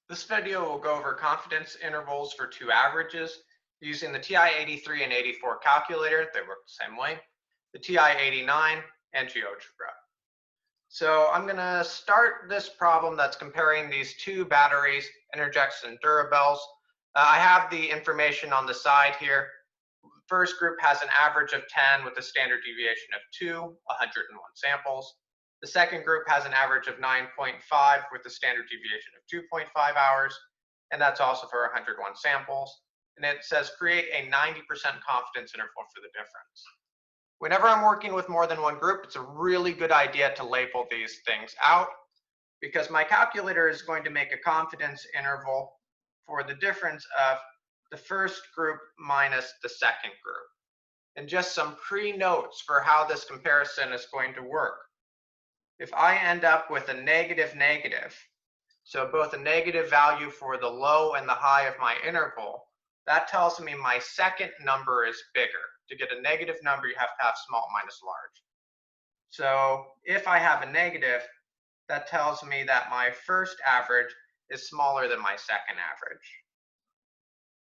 This video will go over confidence intervals for two averages using the TI-83 and 84 calculator. They work the same way, the TI-89 and GeoGebra. So I'm going to start this problem that's comparing these two batteries, Energex and Durables. I have the information on the side here. The first group has an average of 10 with a standard deviation of 2, 101 samples. The second group has an average of 9.5 with a standard deviation of 2.5 hours, and that's also for 101 samples. And it says create a 90% confidence interval for the difference. Whenever I'm working with more than one group, it's a really good idea to label these things out, because my calculator is going to make a confidence interval for the difference of the first group minus the second group. And just some pre-notes for how this comparison is going to work. If I end up with a negative, so both a negative value for the low and the high of my interval, that tells me my second number is bigger. To get a negative number, you have to have small minus large. So if I have a negative, that tells me that my first average is smaller than my second average.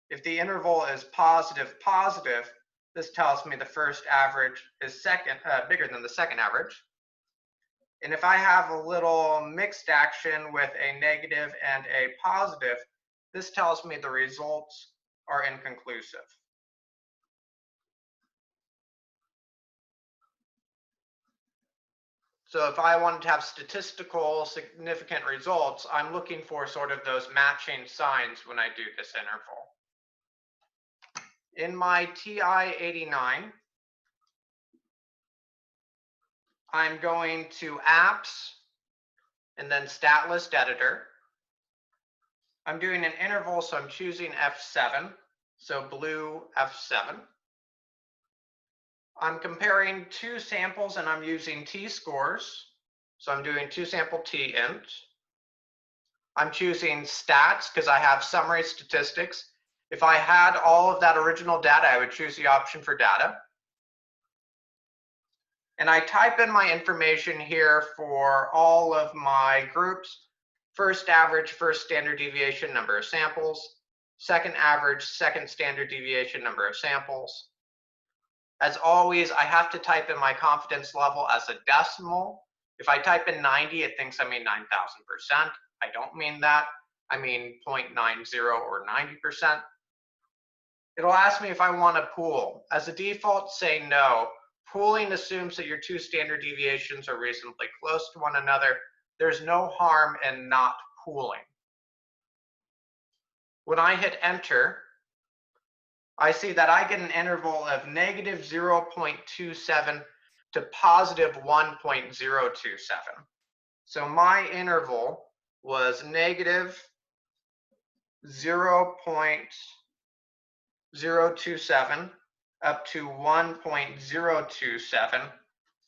If the interval is positive, this tells me the first average is bigger than the second average. And if I have a little mixed action with a negative and a positive, this tells me the results are inconclusive. So if I wanted to have statistical significant results, I'm looking for sort of those matching signs when I do this interval. In my TI-89, I'm going to apps and then stat list editor. I'm doing an interval, so I'm choosing F7, so blue F7. I'm comparing two samples and I'm using t-scores, so I'm doing two sample t-int. I'm choosing stats because I have summary statistics. If I had all of that original data, I would choose the option for data. And I type in my information here for all of my groups. First average, first standard deviation, number of samples. Second average, second standard deviation, number of samples. As always, I have to type in my confidence level as a decimal. If I type in 90, it thinks I mean 9,000%. I don't mean that. I mean 0.90 or 90%. It'll ask me if I want to pool. As a default, say no. Pooling assumes that your two standard deviations are reasonably close to one another. There's no harm in not pooling. When I hit enter, I see that I get an interval of negative 0.27 to positive 1.027. So my interval was negative 0.027 up to 1.027.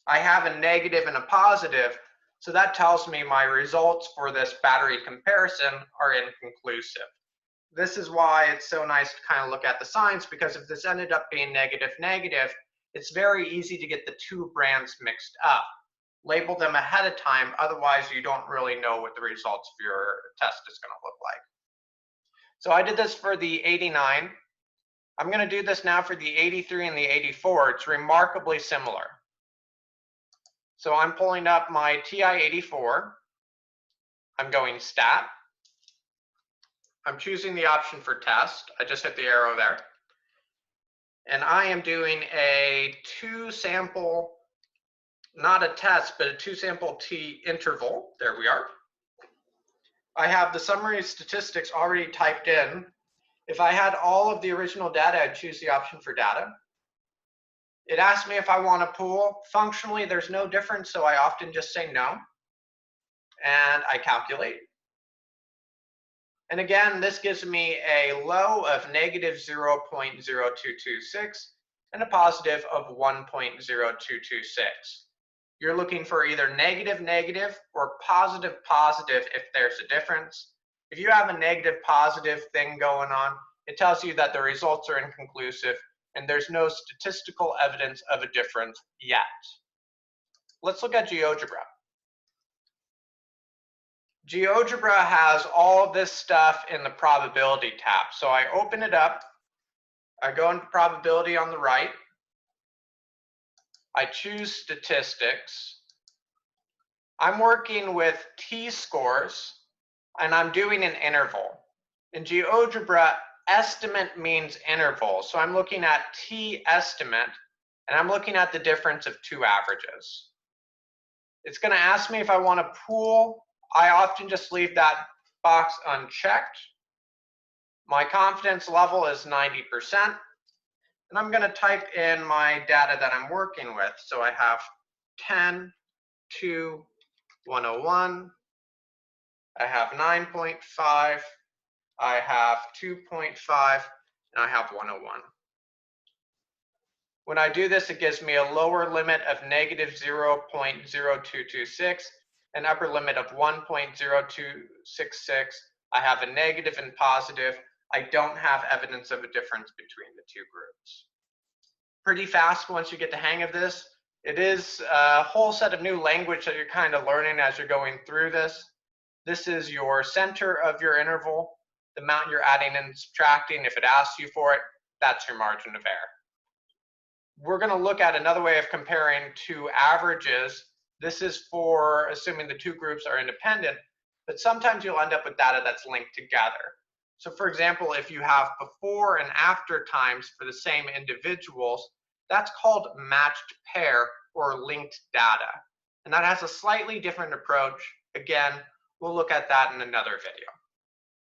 I have a negative and a positive, so that tells me my results for this battery comparison are inconclusive. This is why it's so nice to kind of look at the signs, because if this ended up being negative, it's very easy to get the two brands mixed up. Label them ahead of time, otherwise you don't really know what the results of your test is going to look like. So I did this for the 89. I'm going to do this now for the 83 and the 84. It's remarkably similar. So I'm pulling up my TI-84. I'm going stat. I'm choosing the option for test. I just hit the arrow there. And I am doing a two sample, not a test, but a two sample T interval. There we are. I have the summary statistics already typed in. If I had all of the original data, I'd choose the option for data. It asks me if I want to pool. Functionally, there's no difference, so I often just say no. And I calculate. And again, this gives me a low of negative 0.0226 and a positive of 1.0226. You're looking for either negative or positive if there's a difference. If you have a negative positive thing going on, it tells you that the results are inconclusive and there's no statistical evidence of a difference yet. Let's look at GeoGebra. GeoGebra has all of this stuff in the probability tab. So I open it up, I go into probability on the right, I choose statistics. I'm working with t-scores, and I'm doing an interval. In GeoGebra, estimate means interval. So I'm looking at t-estimate, and I'm looking at the difference of two averages. It's going to ask me if I want to pool. I often just leave that box unchecked. My confidence level is 90%. And I'm going to type in my data that I'm working with. So I have 10, 2, 101. I have 9.5. I have 2.5. And I have 101. When I do this, it gives me a lower limit of negative 0.0226, an upper limit of 1.0266. I have a negative and positive. I don't have evidence of a difference between the two groups. Pretty fast once you get the hang of this. It is a whole set of new language that you're kind of learning as you're going through this. This is your center of your interval, the amount you're adding and subtracting. If it asks you for it, that's your margin of error. We're going to look at another way of comparing two averages. This is for assuming the two groups are independent, but sometimes you'll end up with data that's linked together. So for example, if you have before and after times for the same individuals, that's called matched pair or linked data. And that has a slightly different approach. Again, we'll look at that in another video.